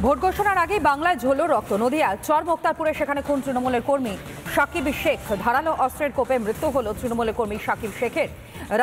Vote ঘোষণার আগেই বাংলায় ঝরল রক্ত। নদিয়া চর মোক্তারপুরে সেখানে খুন তৃণমূলের কর্মী সাকিব শেখ। ধারালো অস্ত্রের কোপে মৃত্যু হলো তৃণমূলের কর্মী সাকিব শেখের।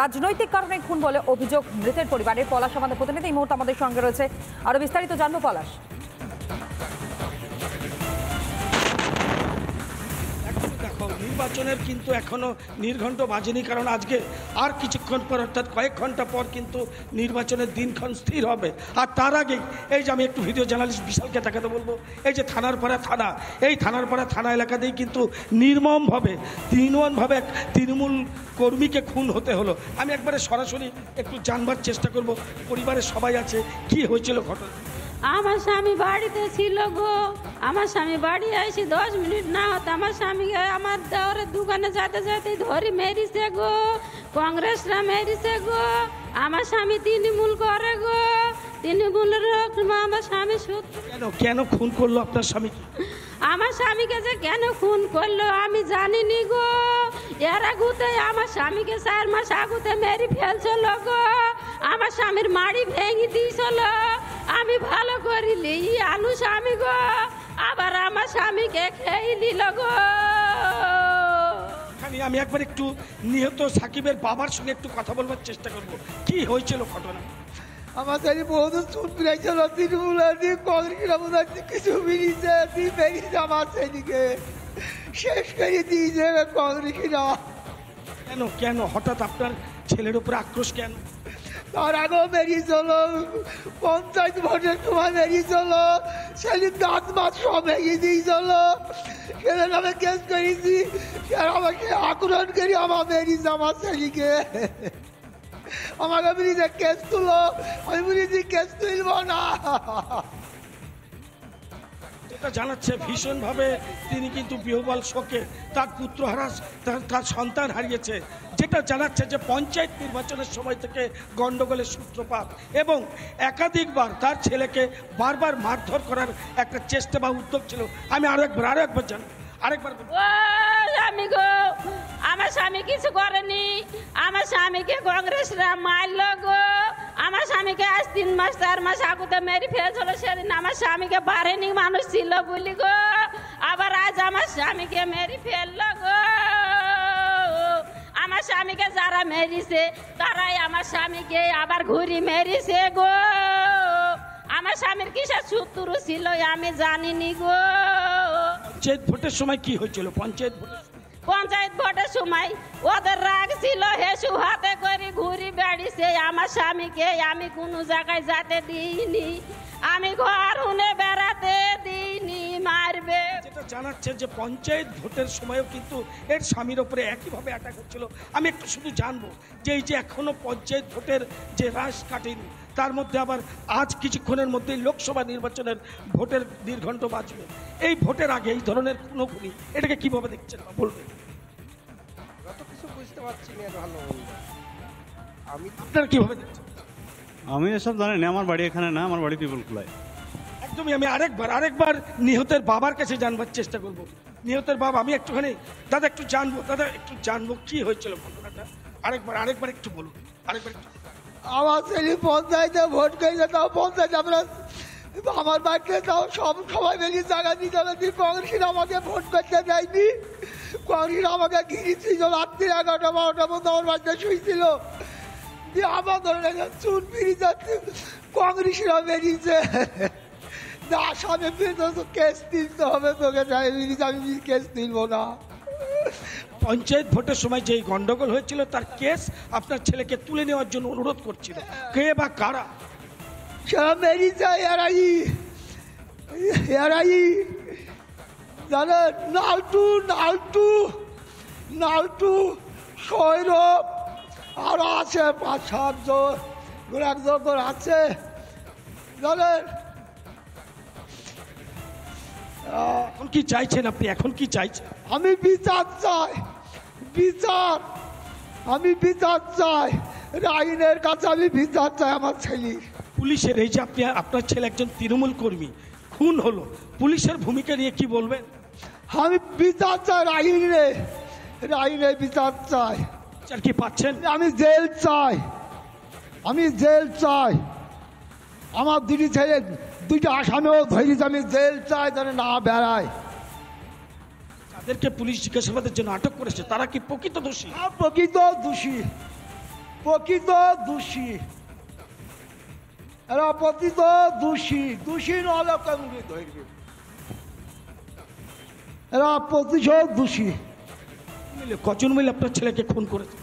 রাজনৈতিক কারণে খুন বলে অভিযোগ মৃতের পরিবারের। পলাশ আমাদের প্রতিনিধি এই মুহূর্তে আমাদের সঙ্গে রয়েছে, আরো বিস্তারিত জানবো পলাশ। নির্বাচনের কিন্তু এখনো নির্ঘণ্ট বাজেনি, কারণ আজকে আর কিছুক্ষণ পর অর্থাৎ কয়েক ঘন্টা পর কিন্তু নির্বাচনের দিনক্ষণ স্থির হবে। আর তার আগেই এই যে আমি একটু ভিডিও জার্নালিস্ট বিশালকে দেখাতে বলবো, এই যে থানারপাড়া থানা, এই থানারপাড়া থানা এলাকাতেই কিন্তু নির্মমভাবে এক তৃণমূল কর্মীকে খুন হতে হলো। আমি একবারে সরাসরি একটু জানবার চেষ্টা করব, পরিবারের সবাই আছে, কি হয়েছিল ঘটনা। আমার স্বামী বাড়িতে ছিল গো, আমার স্বামী বাড়ি আসি 10 মিনিট না হতো আমার স্বামীকে আমার দেওয়ারের দোকানে যেতে যেতে ধরি মেরিছে গো, কংগ্রেসরা মেরিছে গো। আমার স্বামী তৃণমূল করে গো, তৃণমূলের আমার স্বামী কেন খুন করলো আপনার স্বামী? আমার স্বামীকে যে কেন খুন করলো আমি জানিনি গো। এর আগুতে আমার স্বামীকে 4 মাস আগুতে মেরে ফেলছিল গো। আমার স্বামীর মাড়ি ভেঙে দিয়েছিল, আমি ভালো করিলি আনু স্বামী গো, আবার আমার স্বামীকে খেয়ে নিল গো। আমি একবার একটু নিহত সাকিবের বাবার সঙ্গে একটু কথা বলবার চেষ্টা করব, কি হয়েছিল ঘটনা। আমার ছেলে বহুত চুপ ফিরাইছিল, তৃণমূল কংগ্রেস কিছু বেরিয়েছে আমার ছেলেকে শেষ করে দিয়েছে কংগ্রেসীরা। কেন হঠাৎ আপনার ছেলের উপরে আক্রোশ কেন? তার আগেও বেরিয়েছিল, পঞ্চায়েত ভোটের সময় বেরিয়েছিল, ছেলের দাঁত মাছ সব ভেঙে দিয়েছিল, সেদিন আমি কেস করেছি, আমাকে আক্রমণ করি আমার বেরিয়েছে আমার ছেলেকে। আমাকে বলিছে কেস তুলো, আমি বলেছি কেস তুলব না। যেটা জানাচ্ছে ভীষণভাবে তিনি কিন্তু বিহ্বল শোকে, তার পুত্র হারা, তার সন্তান হারিয়েছে। যেটা জানাচ্ছে যে পঞ্চায়েত নির্বাচনের সময় থেকে গন্ডগোলের সূত্রপাত এবং একাধিকবার তার ছেলেকে বারবার মারধর করার একটা চেষ্টা বা উদ্যোগ ছিল। আমি আরো একবার জানি, আরেকবার স্বামী গো, আমার স্বামী কিছু করেনি, আমার স্বামীকে কংগ্রেসরা মারল গো। আমার স্বামীকে আজ 3 মাস 4 মাস আগুতে মেরে ফেলছিল, সেদিন আমার স্বামীকে বাড়েনি মানুষ ছিল বলি গো, আবার আজ আমার স্বামীকে মেরে ফেলল গো। আমার স্বামীকে যারা মেরেছে তারাই আমার স্বামীকে আবার ঘুরি মেরেছে গো। আমার স্বামীর কিসের শত্রু ছিল আমি জানিনি গো। পঞ্চায়েত ভোটের সময় কি হয়েছিল? পঞ্চায়েত ভোটের সময় ওদের রাগ ছিল, হেসু হাতে করে ঘুরি বেড়িছে আমার স্বামীকে। আমি কোনো জায়গায় যেতে দিইনি, আমি ঘর উনে বেড়াতে দিইনি, মারবে। যেটা জানাচ্ছে যে পঞ্চায়েত ভোটের সময়ও কিন্তু এর স্বামীর ওপরে একইভাবে অ্যাটাক হচ্ছিল। আমি একটু শুধু জানবো যে এই যে এখনো পঞ্চায়েত ভোটের যে রাশ কাটেনি, তার মধ্যে আবার আজ কিছুক্ষণের মধ্যেই লোকসভা নির্বাচনের ভোটের দীর্ঘণ্ট বাঁচবে। এই ভোটের আগে এই ধরনের খুনোখুনি, এটাকে কিভাবে দেখছেন বলবেন? যত কিছু বুঝতে পারছি না ভালো, আমি আপনারা কিভাবে দেখছেন? আমি এসব জানি না, আমার বাড়ি এখানে না, আমার বাড়ি পিপলখোলায়। একদমই। আমি আরেকবার নিহতের বাবার কাছে জানবার চেষ্টা করব। নিহতের বাবা, আমি একটুখানি দাদা একটু জানবো কি হয়েছিল ঘটনাটা। আরেকবার একটু বলুন, আরেকবার একটু। আমার ছেলে পঞ্চায়েতে ভোট করেছে, তাও পঞ্চায়েত আমরা আমার বাড়িতে তাও সবাই মিলে জায়গা দিতে হবে। কংগ্রেসের আমাকে ভোট করতে দেয়নি, কংগ্রেস আমাকে ঘিরেছিল, রাত্রি 11টা 12টা মধ্যে আমার বাড়িতে শুয়েছিল। দিয়ে আমার ধরে চুন ফিরে যাচ্ছে, কংগ্রেসরা বেরিয়েছে আসামে কেস তুলতে হবে তোকে, আমি কেস তুলবো না। পঞ্চায়েত ভোটের সময় যেই গন্ডগোল হয়েছিল তার কেস আপনার ছেলেকে তুলে নেওয়ার জন্য অনুরোধ করছিল, কে বা কারা? সেরা বেরিয়েছে এরাই জানে, নালটু সৌরভ আরো আছে 5-7 জন, একজন আছে জানেন। এখন কি চাইছেন আপনি? এখন কি চাইছেন? আমি বিচার চাই, আমি বিচার চাই, আইনের কাছে আমি বিচার চাই আমার ছেলে। পুলিশের এই যে আপনার ছেলে একজন তৃণমূল কর্মী খুন হলো, পুলিশের ভূমিকা নিয়ে কি বলবেন? আমি বিচার চাই, আইনে বিচার চাই। কি পাচ্ছেন? আমি জেল চাই, আমার দুটি ছেলে দুইটা আসামিও ধরেছি, আমি জেল চাই যেন না বেড়ায়। যাদেরকে পুলিশ জিজ্ঞাসাবাদের জন্য আটক করেছে তারা কি প্রকৃত দোষী? প্রকৃত দোষী, প্রকৃত দোষী, এরা প্রকৃত দোষী। দোষী নহলে কেমনি ধরবে? এরা প্রতিশোধ দোষী। কজন মিলে আপনার ছেলেকে খুন করেছে?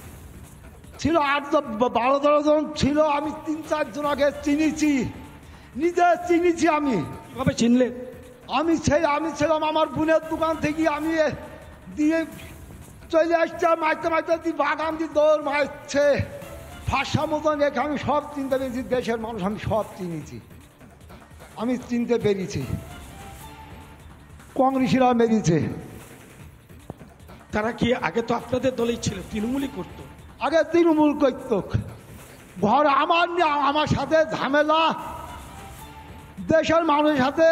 ছিল 8-12 জন ছিল। আমি 3-4 জন আগে চিনিছি, নিজে চিনিছি। আমি কিভাবে চিনলেন? আমি ছিলাম আমার বোনের দোকান থেকে, আমি দিয়ে চলে আসছে, মারতে মারতে বাগান দিয়ে দৌড় মারছে, ভাষা মতন রেখে আমি সব চিনতে পেরেছি। দেশের মানুষ আমি সব চিনেছি, আমি চিনতে পেরেছি। কংগ্রেসীরা মেরেছে। তারা কি আগে তো আপনাদের দলেই ছিল, তৃণমূলই করতো? আগে তৃণমূল করত। ঘর আমার সাথে ঝামেলা, দেশের মানুষের সাথে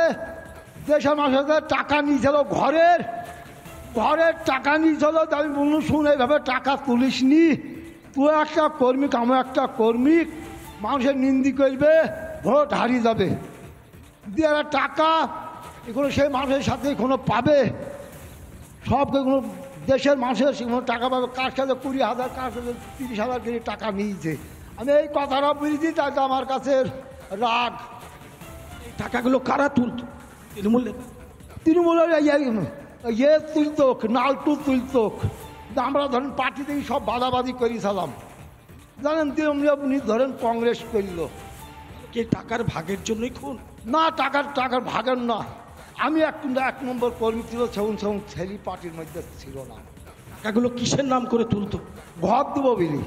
টাকা নিয়েছিল, ঘরের টাকা নিয়েছিল। আমি বললাম, শুন, এইভাবে টাকা তুলিস নি, তুই একটা কর্মিক, আমার একটা কর্মিক, মানুষের নিন্দি করবে, ভোট হারিয়ে যাবে। দিয়ে এরা টাকা এগুলো সেই মানুষের সাথে কোনো পাবে, সব কোনো দেশের মানুষের কোনো টাকা পাবে। কার সাথে 20,000, কার সাথে 30,000 করে টাকা নিয়েছে। আমি এই কথাটা বুঝেছি, তাই আমার কাছে রাগ। এই টাকাগুলো কারা তুলতো? তৃণমূলের ইয়ে তুলতো, নালটু তুলতো। আমরা ধরেন পার্টি থেকে সব বাদাবাদি করেছিলাম, জানেন। উনি ধরেন কংগ্রেস করল। কে টাকার ভাগের জন্যই খুন? না, টাকার ভাগের না। আমি এক নম্বর কর্মী ছিল, সেগুন ছেলে পার্টির মধ্যে ছিল না। টাকাগুলো কিসের নাম করে তুলতো? ঘর দেবো বিলি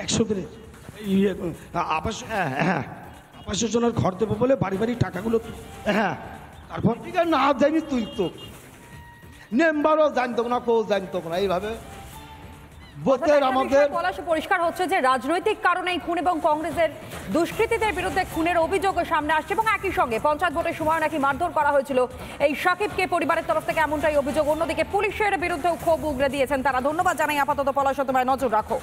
100 দিনে আবাস আবাস যোজনার ঘর দেবো বলে বাড়ি বাড়ি টাকাগুলো হ্যাঁ। তারপর ঠিক আছে, না জানি তুলতো, মেম্বারও জানতো না, কেউ জানতো না। এইভাবে ভোটের আমাদের পরিষ্কার হচ্ছে যে রাজনৈতিক কারণেই খুন এবং কংগ্রেসের দুষ্কৃতীদের বিরুদ্ধে খুনের অভিযোগ সামনে আসছে, এবং একই সঙ্গে পঞ্চায়েত ভোটের সময় নাকি মারধর করা হয়েছিল এই সাকিবকে পরিবারের তরফ থেকে, এমনটাই অভিযোগ। অন্যদিকে পুলিশের বিরুদ্ধেও ক্ষোভ উগরে দিয়েছেন তারা। ধন্যবাদ জানাই। আপাতত পলাশ, তোমায় নজর রাখো।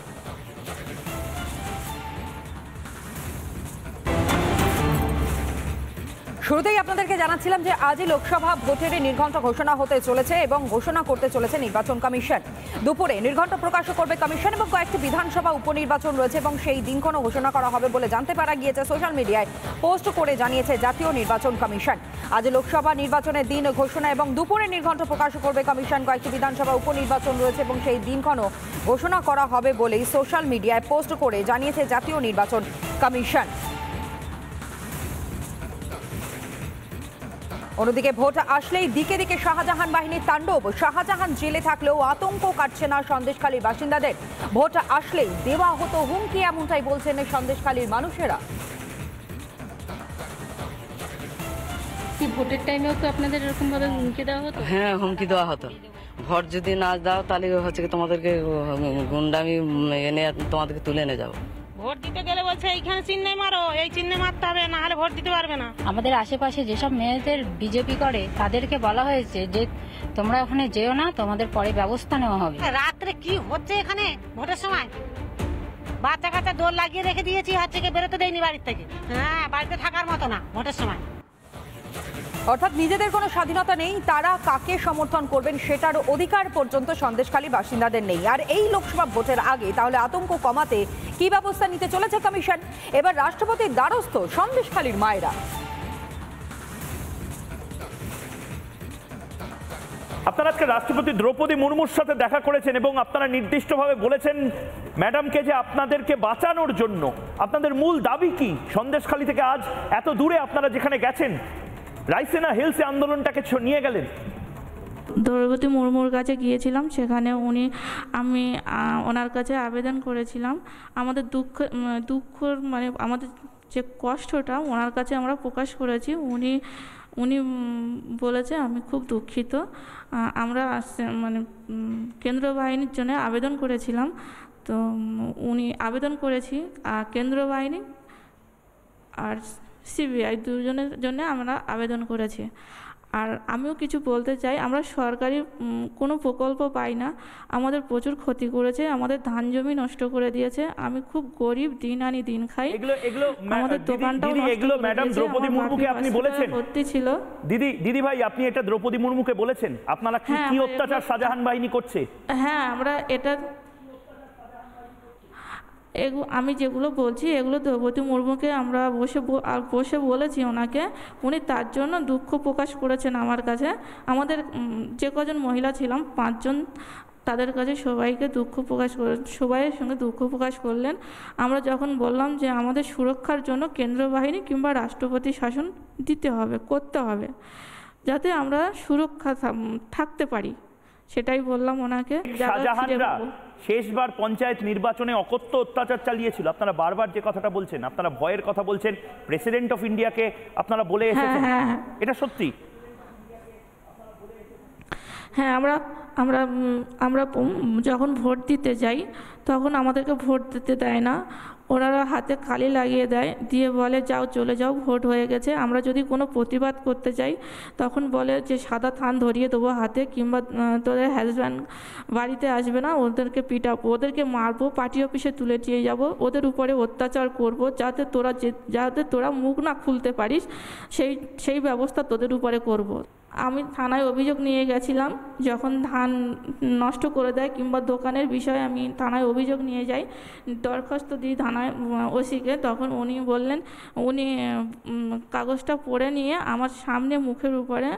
শুরুতেই আপনাদেরকে জানাচ্ছিলাম যে আজই লোকসভা ভোটের নির্ঘণ্ট ঘোষণা হতে চলেছে এবং ঘোষণা করতে চলেছে নির্বাচন কমিশন। দুপুরে নির্ঘণ্ট প্রকাশ করবে কমিশন, এবং কয়েকটি বিধানসভা উপনির্বাচন রয়েছে এবং সেই দিনক্ষণও ঘোষণা করা হবে বলে জানতে পারা গিয়েছে। সোশ্যাল মিডিয়ায় পোস্ট করে জানিয়েছে জাতীয় নির্বাচন কমিশন। আজ লোকসভা নির্বাচনের দিন ঘোষণা এবং দুপুরে নির্ঘণ্ট প্রকাশ করবে কমিশন। কয়েকটি বিধানসভা উপনির্বাচন রয়েছে এবং সেই দিনক্ষণও ঘোষণা করা হবে বলেই সোশ্যাল মিডিয়ায় পোস্ট করে জানিয়েছে জাতীয় নির্বাচন কমিশন। অন্যদিকে ভোট আসলেই দিকে দিকে শাহজাহান বাহিনীর তাণ্ডব। শাহজাহান জেলে থাকলেও আতঙ্ক কাটছে না সন্দেশখালীর বাসিন্দাদের। ভোট আসলেই দেওয়া হতো হুমকি, এমনটাই বলছেন সন্দেশখালীর মানুষেরা। ভোটের টাইমেও তো আপনাদের এরকম ভাবে হুমকি দেওয়া হতো? হ্যাঁ, হুমকি দেওয়া হতো। ভোট যদি না দাও তাহলে হচ্ছে কি তোমাদেরকে গুন্ডামি এনে তোমাদেরকে তুলে এনে যাবো। ভোট দিতে গেলে বলছে এইখানে চিহ্নে মারো, এই চিহ্নে মারতে হবে, না হলে ভোট দিতে পারবে না। আমাদের আশেপাশে যেসব মেয়েদের বিজেপি করে তাদেরকে বলা হয়েছে যে তোমরা ওখানে যেও না, তোমাদের পরে ব্যবস্থা নেওয়া হবে। রাত্রে কি হচ্ছে এখানে ভোটের সময়? বাচ্চা কাচ্চা দোল লাগিয়ে রেখে দিয়েছি, হচ্ছে কি বেরোতে দেয়নি বাড়ির থেকে। হ্যাঁ, বাড়িতে থাকার মতো না ভোটের সময়। অর্থাৎ নিজেদের কোনো স্বাধীনতা নেই, তারা কাকে সমর্থন করবেন সেটার অধিকার পর্যন্ত সন্দেশখালী বাসিন্দাদের নেই। আর এই লোকসভা ভোটের আগে তাহলে আতঙ্ক কমাতে কি ব্যবস্থা নিতে চলেছে কমিশন? এবার রাষ্ট্রপতির দ্বারস্থ সন্দেশখালীর মায়েরা। আপনারা আজকে রাষ্ট্রপতি দ্রৌপদী মুর্মুর সাথে দেখা করেছেন এবং আপনারা নির্দিষ্টভাবে বলেছেন ম্যাডামকে যে আপনাদেরকে বাঁচানোর জন্য আপনাদের মূল দাবি কি? সন্দেশখালী থেকে আজ এত দূরে আপনারা যেখানে গেছেন, রাইসেনা হিলসে আন্দোলনটাকে নিয়ে গেলেন। দ্রৌপদী মুর্মুর কাছে গিয়েছিলাম, সেখানে আমি ওনার কাছে আবেদন করেছিলাম। আমাদের দুঃখ মানে আমাদের যে কষ্টটা ওনার কাছে আমরা প্রকাশ করেছি। উনি বলেছে আমি খুব দুঃখিত, আমরা মানে কেন্দ্রীয় বাহিনীর জন্য আবেদন করেছিলাম। তো উনি আবেদন করেছি কেন্দ্রীয় বাহিনী আর সিবিআই দুজনের জন্য আমরা আবেদন করেছি। আর আমিও কিছু বলতে চাই, আমরা সরকারি কোনো প্রকল্প পাই না, আমাদের প্রচুর ক্ষতি করেছে, আমাদের ধান জমি নষ্ট করে দিয়েছে। আমি খুব গরিব, দিন আনি দিন খাই। আমাদের দোকানটাও এগুলো ম্যাডাম দ্রৌপদী মুর্মুকে আপনি বলেছেন? ভর্তি ছিল। দিদি ভাই, আপনি এটা দ্রৌপদী মুর্মুকে বলেছেন আপনারা কি অত্যাচার শাহজাহান বাহিনী করছে? হ্যাঁ, আমরা এটা আমি যেগুলো বলছি এগুলো দ্রৌপদী মুর্মুকে আমরা বসে বলেছি ওনাকে। উনি তার জন্য দুঃখ প্রকাশ করেছেন আমার কাছে। আমাদের যে কজন মহিলা ছিলাম 5 জন, তাদের কাছে সবাইয়ের সঙ্গে দুঃখ প্রকাশ করলেন। আমরা যখন বললাম যে আমাদের সুরক্ষার জন্য কেন্দ্র বাহিনী কিংবা রাষ্ট্রপতি শাসন করতে হবে, যাতে আমরা সুরক্ষা থাকতে পারি, সেটাই বললাম ওনাকে। শাহজাহানরা শেষবার পঞ্চায়েত নির্বাচনে অকথ্য অত্যাচার চালিয়েছিল। আপনারা বারবার যে কথাটা বলছেন, আপনারা ভয়ের কথা বলছেন, প্রেসিডেন্ট অফ ইন্ডিয়াকে আপনারা বলে এসেছেন, এটা সত্যি? হ্যাঁ, আমরা যখন ভোট দিতে যাই তখন আমাদেরকে ভোট দিতে দেয় না, ওনারা হাতে কালি লাগিয়ে দেয়, দিয়ে বলে যাও চলে যাও, ভোট হয়ে গেছে। আমরা যদি কোনো প্রতিবাদ করতে যাই তখন বলে যে সাদা থান ধরিয়ে দেবো হাতে, কিংবা তোদের হাজব্যান্ড বাড়িতে আসবে না, ওদেরকে পিটাবো, ওদেরকে মারবো, পার্টি অফিসে তুলে নিয়ে যাব, ওদের উপরে অত্যাচার করব, যাতে তোরা মুখ না খুলতে পারিস, সেই ব্যবস্থা তোদের উপরে করব। আমি থানায় অভিযোগ নিয়ে গেছিলাম, যখন ধান নষ্ট করে দেয় কিংবা দোকানের বিষয়ে আমি থানায় অভিযোগ নিয়ে যাই, দরখাস্ত দিই থানায় ওসিকে। তখন উনি বললেন, উনি কাগজটা পড়ে নিয়ে আমার সামনে মুখের উপরে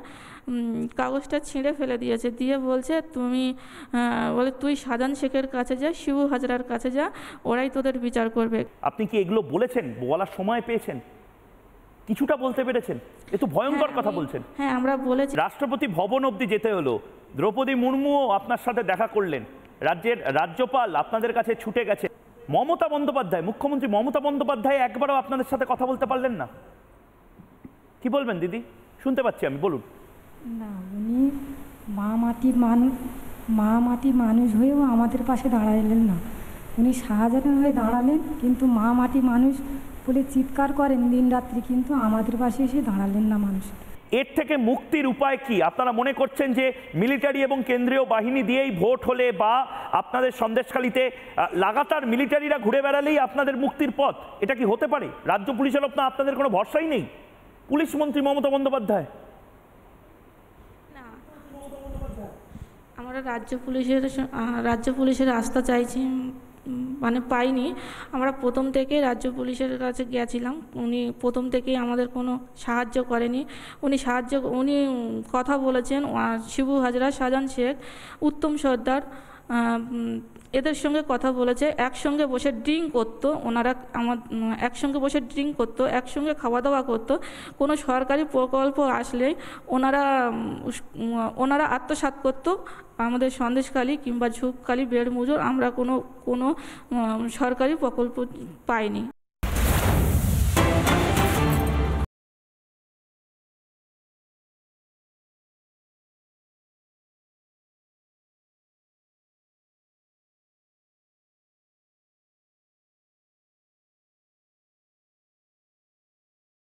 কাগজটা ছিঁড়ে ফেলে দিয়েছে, দিয়ে বলছে তুই শাহজাহান শেখের কাছে যা, শিবু হাজরার কাছে যা, ওরাই তোদের বিচার করবে। আপনি কি এগুলো বলেছেন? বলার সময় পেয়েছেন? কিছুটা বলতে পেরেছেন? এ তো ভয়ঙ্কর কথা বলছেন। হ্যাঁ, আমরা বলেছি। রাষ্ট্রপতি ভবন অবধি যেতে হলো, দ্রৌপদী মুর্মুও আপনার সাথে দেখা করলেন, রাজ্যের রাজ্যপাল আপনাদের কাছে ছুটে গেছে, মমতা বন্দ্যোপাধ্যায়, মুখ্যমন্ত্রী মমতা বন্দ্যোপাধ্যায় একবারও আপনাদের সাথে কথা বলতে পারলেন না। কি বলবেন দিদি? শুনতে পাচ্ছি আমি, বলুন। না, উনি মা মাটি মানুষ হয়েও আমাদের পাশে দাঁড়ালেন না। উনি শাহজাহান হয়ে দাঁড়ালেন, কিন্তু মা মাটি মানুষ বলে চিৎকার করেন দিন রাত্রি, কিন্তু আমাদের পাশে এসে দাঁড়ালেন না মানুষ। এর থেকে মুক্তির উপায় কি? আপনারা মনে করছেন যে মিলিটারি এবং কেন্দ্রীয় বাহিনী দিয়েই ভোট হলে, বা আপনাদের সন্দেশখালীতে লাগাতার মিলিটারিরা ঘুরে বেড়ালেই আপনাদের মুক্তির পথ? এটা কি হতে পারে? রাজ্য পুলিশের ওপর আপনাদের কোনো ভরসাই নেই? পুলিশ মন্ত্রী মমতা বন্দ্যোপাধ্যায়। না, আমরা রাজ্য পুলিশের আস্থা চাইছি, পাইনি। আমরা প্রথম থেকে রাজ্য পুলিশের কাছে গিয়েছিলাম, উনি প্রথম থেকেই আমাদের কোনো সাহায্য করেনি। উনি কথা বলেছেন শিবু হাজরা, শাহজাহান শেখ, উত্তম সর্দার, এদের সঙ্গে কথা বলেছে, একসঙ্গে বসে ড্রিঙ্ক করতো ওনারা, একসঙ্গে বসে ড্রিঙ্ক করতো, একসঙ্গে খাওয়া দাওয়া করতো। কোনো সরকারি প্রকল্প আসলে ওনারা আত্মসাৎ করতো। আমাদের সন্দেশখালী কিংবা ঝুপখালী, বেড়মুজোর আমরা কোনো সরকারি প্রকল্প পাইনি।